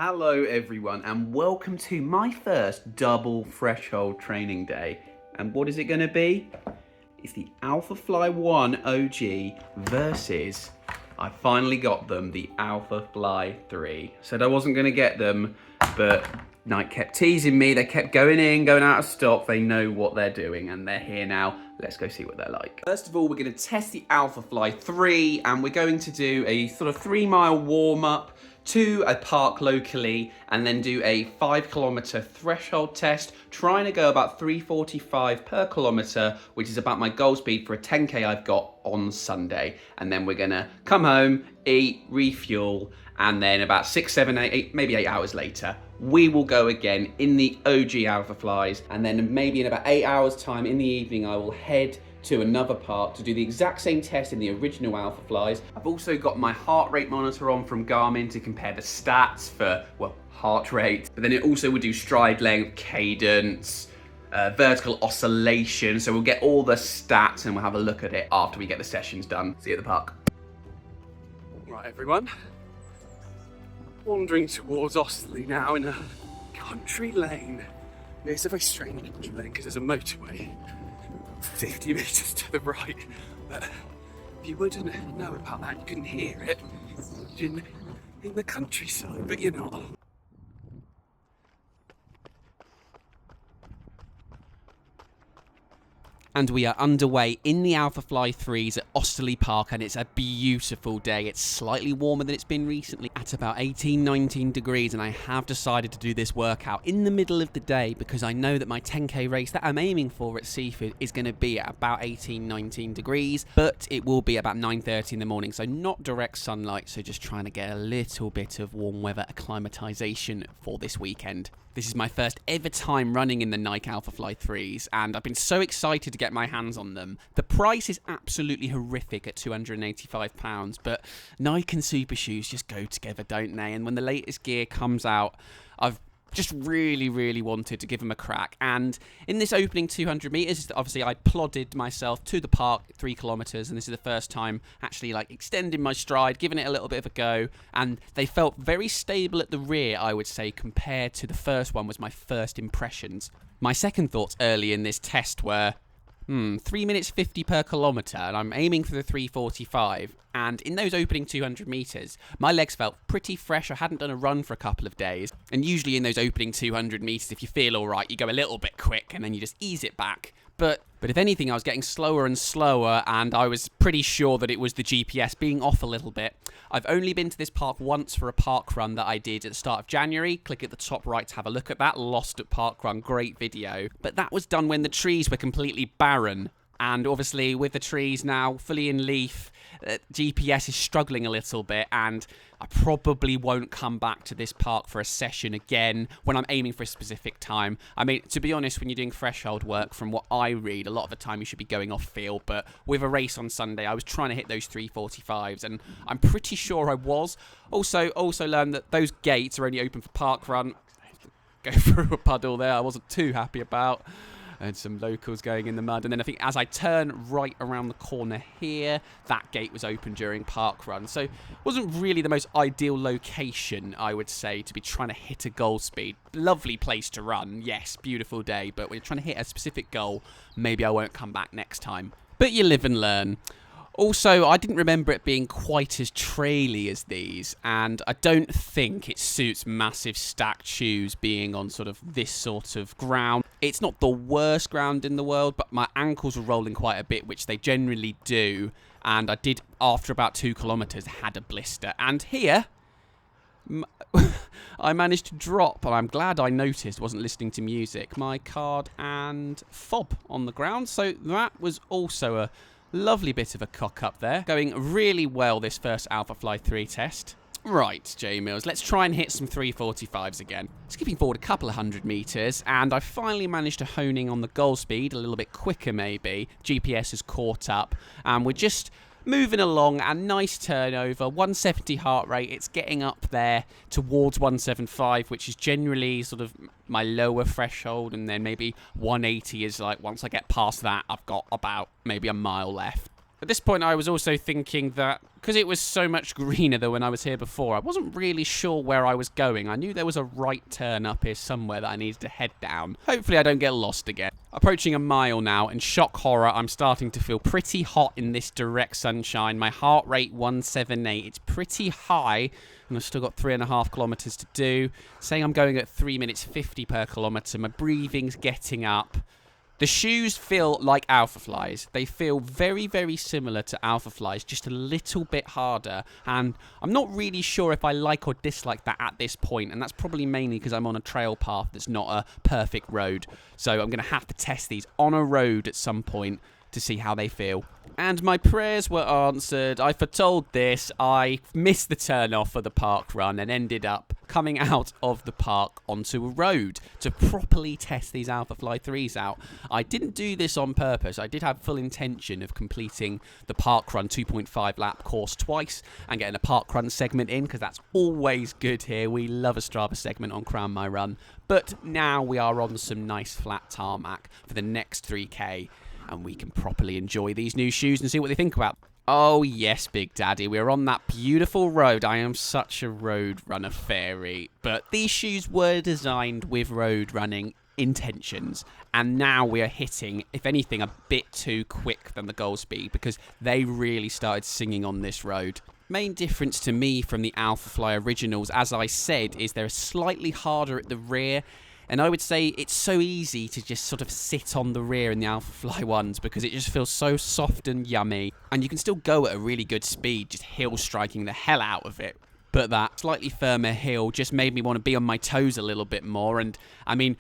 Hello everyone and welcome to my first double threshold training day. And what is it going to be? It's the Alphafly 1 OG versus, I finally got them, the Alphafly 3. Said I wasn't going to get them, but Nike kept teasing me. They kept going in, going out of stock. They know what they're doing and they're here now. Let's go see what they're like. First of all, we're going to test the Alphafly 3 and we're going to do a sort of 3-mile warm-up to a park locally and then do a 5-kilometer threshold test, trying to go about 3:45 per kilometer, which is about my goal speed for a 10K I've got on Sunday. And then we're gonna come home, eat, refuel, and then about 6, 7, 8, maybe 8 hours later, we will go again in the OG Alphaflys, and then maybe in about 8 hours time in the evening, I will head to another park to do the exact same test in the original Alphaflys. I've also got my heart rate monitor on from Garmin to compare the stats for, well, heart rate, but then it also would do stride length, cadence, vertical oscillation, so we'll get all the stats and we'll have a look at it after we get the sessions done. See you at the park. Right everyone, wandering towards Osterley now in a country lane. It's a very strange country lane because there's a motorway 50 metres to the right, but if you wouldn't know about that, you couldn't hear it in the countryside, but you're not. And we are underway in the Alphafly 3s at Osterley Park, and it's a beautiful day. It's slightly warmer than it's been recently, at about 18-19 degrees, and I have decided to do this workout in the middle of the day because I know that my 10K race that I'm aiming for at Seafood is going to be at about 18-19 degrees, but it will be about 9:30 in the morning, so not direct sunlight, so just trying to get a little bit of warm weather acclimatization for this weekend. This is my first ever time running in the Nike Alphafly 3s, and I've been so excited to get my hands on them. The price is absolutely horrific at £285, but Nike and super shoes just go together, don't they? And when the latest gear comes out, I've just really wanted to give them a crack. And in this opening 200 meters, obviously I plodded myself to the park 3 kilometers, and this is the first time actually like extending my stride, giving it a little bit of a go, and they felt very stable at the rear, I would say, compared to the first one was my first impressions. My second thoughts early in this test were 3 minutes 50 per kilometre, and I'm aiming for the 3:45. And in those opening 200 metres, my legs felt pretty fresh. I hadn't done a run for a couple of days. And usually in those opening 200 metres, if you feel all right, you go a little bit quick and then you just ease it back. But if anything, I was getting slower and slower, and I was pretty sure that it was the GPS being off a little bit. I've only been to this park once for a park run that I did at the start of January. Click at the top right to have a look at that. Lost at Park Run, great video. But that was done when the trees were completely barren. And obviously with the trees now fully in leaf, GPS is struggling a little bit, and I probably won't come back to this park for a session again when I'm aiming for a specific time. I mean, to be honest, when you're doing threshold work, from what I read, a lot of the time you should be going off field, but with a race on Sunday, I was trying to hit those 3:45s, and I'm pretty sure I was. Also learned that those gates are only open for park run. Go through a puddle there I wasn't too happy about. And some locals going in the mud. And then I think as I turn right around the corner here, that gate was open during park run. So it wasn't really the most ideal location, I would say, to be trying to hit a goal speed. Lovely place to run, yes, beautiful day. But when you're trying to hit a specific goal, maybe I won't come back next time. But you live and learn. Also, I didn't remember it being quite as traily as these, and I don't think it suits massive stacked shoes being on sort of this sort of ground. It's not the worst ground in the world, but my ankles were rolling quite a bit, which they generally do, and I did, after about 2 kilometers, had a blister. And here, I managed to drop, and I'm glad I noticed, wasn't listening to music, my card and fob on the ground, so that was also a lovely bit of a cock up there. Going really well this first Alphafly 3 test. Right, J-Mills, let's try and hit some 3:45s again. Skipping forward a couple of 100 metres, and I finally managed to hone in on the goal speed, a little bit quicker maybe. GPS has caught up, and we're just moving along, and nice turnover, 170 heart rate. It's getting up there towards 175, which is generally sort of my lower threshold, and then maybe 180 is like, once I get past that, I've got about maybe a mile left. At this point, I was also thinking that because it was so much greener than when I was here before, I wasn't really sure where I was going. I knew there was a right turn up here somewhere that I needed to head down. Hopefully I don't get lost again. Approaching a mile now, and shock horror, I'm starting to feel pretty hot in this direct sunshine. My heart rate 178. It's pretty high, and I've still got 3.5 kilometers to do. Saying I'm going at 3 minutes 50 per kilometer. My breathing's getting up. The shoes feel like Alphaflys. They feel very, very similar to Alphaflys, just a little bit harder. And I'm not really sure if I like or dislike that at this point. And that's probably mainly because I'm on a trail path that's not a perfect road. So I'm going to have to test these on a road at some point to see how they feel. And my prayers were answered. I foretold this. I missed the turn off for the park run and ended up coming out of the park onto a road to properly test these Alphafly 3s out. I didn't do this on purpose. I did have full intention of completing the park run 2.5 lap course twice and getting a park run segment in, because that's always good here. We love a Strava segment on Crown My Run. But now we are on some nice flat tarmac for the next 3K. And we can properly enjoy these new shoes and see what they think about. Oh yes, Big Daddy, we're on that beautiful road. I am such a road runner fairy. But these shoes were designed with road running intentions. And now we are hitting, if anything, a bit too quick than the goal speed, because they really started singing on this road. Main difference to me from the Alphafly originals, as I said, is they're slightly harder at the rear. And I would say it's so easy to just sort of sit on the rear in the Alphafly ones because it just feels so soft and yummy. And you can still go at a really good speed, just hill striking the hell out of it. But that slightly firmer hill just made me want to be on my toes a little bit more. And I mean,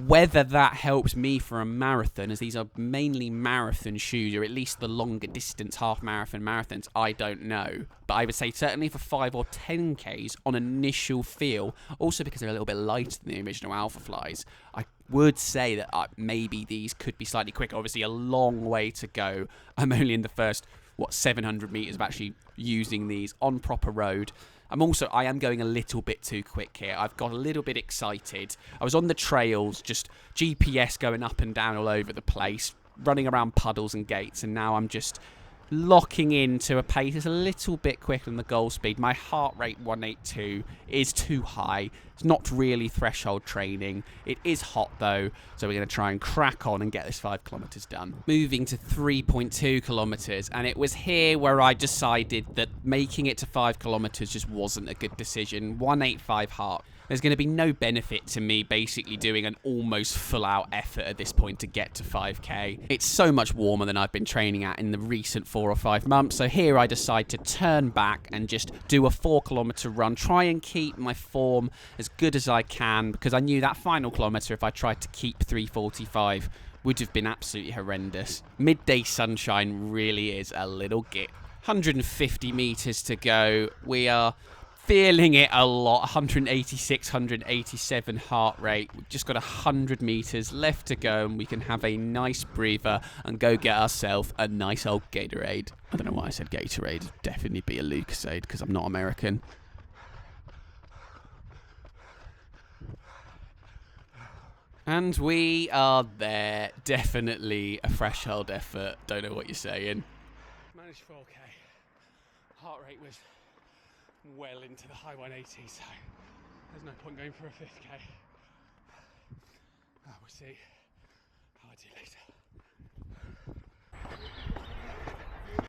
whether that helps me for a marathon, as these are mainly marathon shoes, or at least the longer distance half marathon marathons, I don't know. But I would say certainly for 5 or 10Ks on initial feel, also because they're a little bit lighter than the original Alphaflys, I would say that maybe these could be slightly quicker. Obviously a long way to go. I'm only in the first, 700 meters of actually using these on proper road. I am going a little bit too quick here. I've got a little bit excited. I was on the trails, just GPS going up and down all over the place, running around puddles and gates, and now I'm just locking into a pace that's a little bit quicker than the goal speed. My heart rate 182 is too high. It's not really threshold training. It is hot though, so we're going to try and crack on and get this 5 kilometers done. Moving to 3.2 kilometers, and it was here where I decided that making it to 5 kilometers just wasn't a good decision. 185 heart. There's going to be no benefit to me basically doing an almost full-out effort at this point to get to 5K. It's so much warmer than I've been training at in the recent 4 or 5 months, so here I decide to turn back and just do a 4-kilometer run, try and keep my form as good as I can, because I knew that final kilometer, if I tried to keep 3:45, would have been absolutely horrendous. Midday sunshine really is a little git. 150 meters to go. We are feeling it a lot. 186, 187 heart rate. We've just got 100 meters left to go, and we can have a nice breather and go get ourselves a nice old Gatorade. I don't know why I said Gatorade. It'd definitely be a Lucasade because I'm not American. And we are there. Definitely a threshold effort. Don't know what you're saying. Managed 4K. Heart rate was well into the high 180s, so there's no point going for a 5K. We'll see how I do later.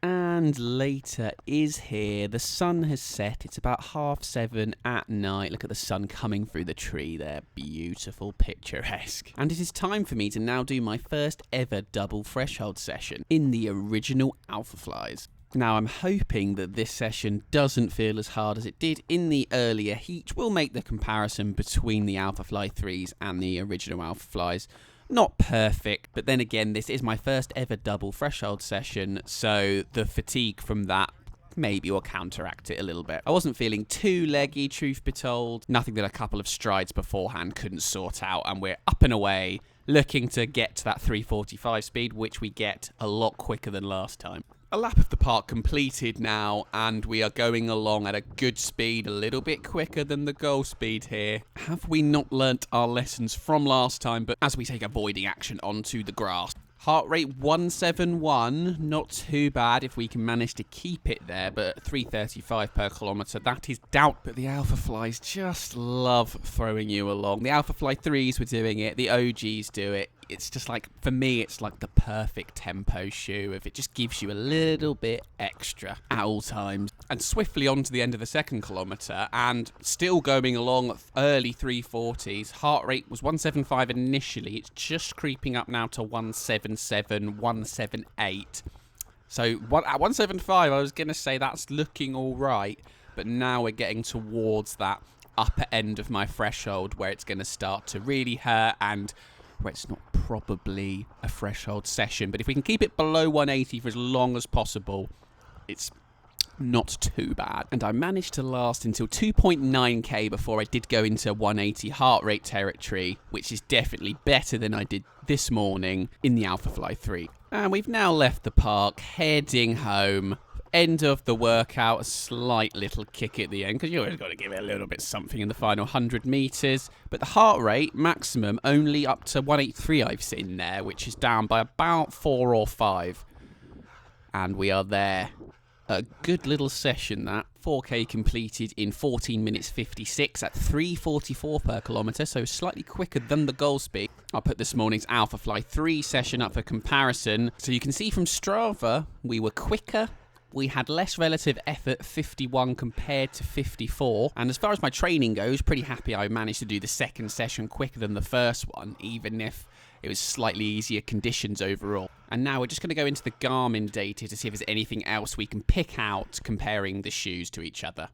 And later is here. The sun has set. It's about 7:30 at night. Look at the sun coming through the tree there. Beautiful, picturesque. And it is time for me to now do my first ever double threshold session in the original Alphaflys. Now, I'm hoping that this session doesn't feel as hard as it did in the earlier heat. We'll make the comparison between the Alphafly 3s and the original Alphaflys. Not perfect, but then again, this is my first ever double threshold session, so the fatigue from that maybe will counteract it a little bit. I wasn't feeling too leggy, truth be told. Nothing that a couple of strides beforehand couldn't sort out, and we're up and away, looking to get to that 3:45 speed, which we get a lot quicker than last time. A lap of the park completed now, and we are going along at a good speed, a little bit quicker than the goal speed here. Have we not learnt our lessons from last time? But as we take avoiding action onto the grass, Heart rate 171, not too bad if we can manage to keep it there, but 335 per kilometre, that is doubt. But the Alphaflys just love throwing you along. The Alphafly 3s were doing it, the OGs do it. It's just like, for me, it's like the perfect tempo shoe if it just gives you a little bit extra at all times. And swiftly on to the end of the second kilometre, and still going along early 340s. Heart rate was 175 initially. It's just creeping up now to 177, 178. So at 175, I was going to say that's looking all right, but now we're getting towards that upper end of my threshold where it's going to start to really hurt and where it's not probably a threshold session. But if we can keep it below 180 for as long as possible, it's not too bad. And I managed to last until 2.9k before I did go into 180 heart rate territory, which is definitely better than I did this morning in the Alphafly 3. And we've now left the park, heading home. End of the workout, a slight little kick at the end, because you always got to give it a little bit something in the final 100 metres. But the heart rate, maximum, only up to 183 I've seen there, which is down by about 4 or 5. And we are there. A good little session, that. 4k completed in 14 minutes 56 at 344 per kilometre, so slightly quicker than the goal speed. I'll put this morning's Alphafly 3 session up for comparison. So you can see from Strava, we were quicker. We had less relative effort, 51 compared to 54. And as far as my training goes, pretty happy I managed to do the second session quicker than the first one, even if it was slightly easier conditions overall. And now we're just going to go into the Garmin data to see if there's anything else we can pick out comparing the shoes to each other.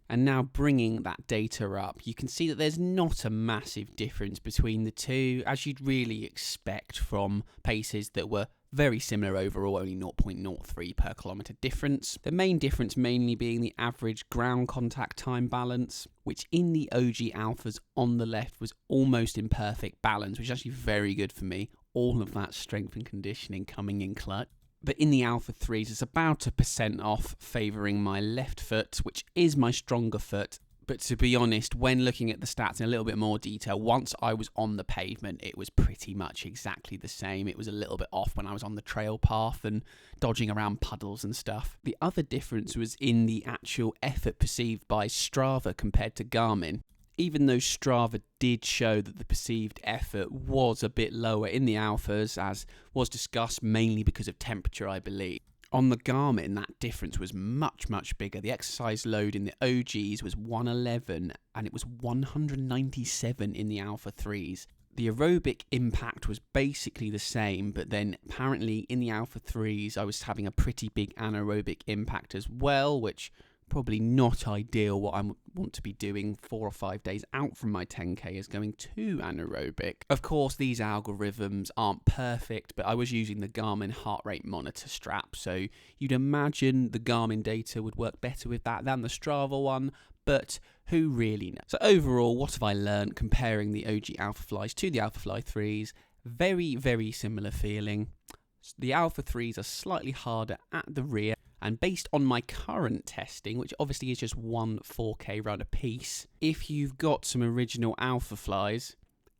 And now bringing that data up, you can see that there's not a massive difference between the two, as you'd really expect from paces that were very similar overall, only 0.03 per kilometre difference. The main difference mainly being the average ground contact time balance, which in the OG Alphas on the left was almost in perfect balance, which is actually very good for me. All of that strength and conditioning coming in clutch. But in the Alpha 3s, it's about 1% off, favouring my left foot, which is my stronger foot. But to be honest, when looking at the stats in a little bit more detail, once I was on the pavement, it was pretty much exactly the same. It was a little bit off when I was on the trail path and dodging around puddles and stuff. The other difference was in the actual effort perceived by Strava compared to Garmin. Even though Strava did show that the perceived effort was a bit lower in the Alphas, as was discussed mainly because of temperature, I believe. On the Garmin, that difference was much, much bigger. The exercise load in the OGs was 111 and it was 197 in the Alpha 3s. The aerobic impact was basically the same, but then apparently in the Alpha 3s I was having a pretty big anaerobic impact as well, which probably not ideal. What I want to be doing 4 or 5 days out from my 10k is going to anaerobic. Of course, these algorithms aren't perfect, but I was using the Garmin heart rate monitor strap, so you'd imagine the Garmin data would work better with that than the Strava one, but who really knows? So overall, what have I learned comparing the OG Alphaflys to the Alphafly 3s? Very, very similar feeling. The Alpha 3s are slightly harder at the rear, and based on my current testing, which obviously is just one 4k run a piece, if you've got some original Alphaflys,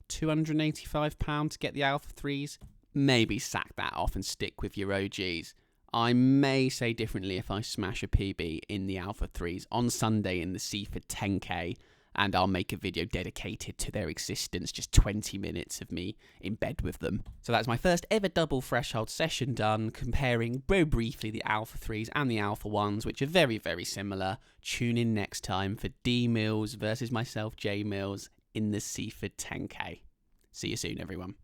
£285 to get the Alpha 3s, maybe sack that off and stick with your OGs. I may say differently if I smash a PB in the Alpha 3s on Sunday in the Seaford 10k, and I'll make a video dedicated to their existence, just 20 minutes of me in bed with them. So that's my first ever double threshold session done, comparing very briefly the Alpha 3s and the Alpha 1s, which are very, very similar. Tune in next time for D Mills versus myself, J Mills, in the Seaford 10k. See you soon, everyone.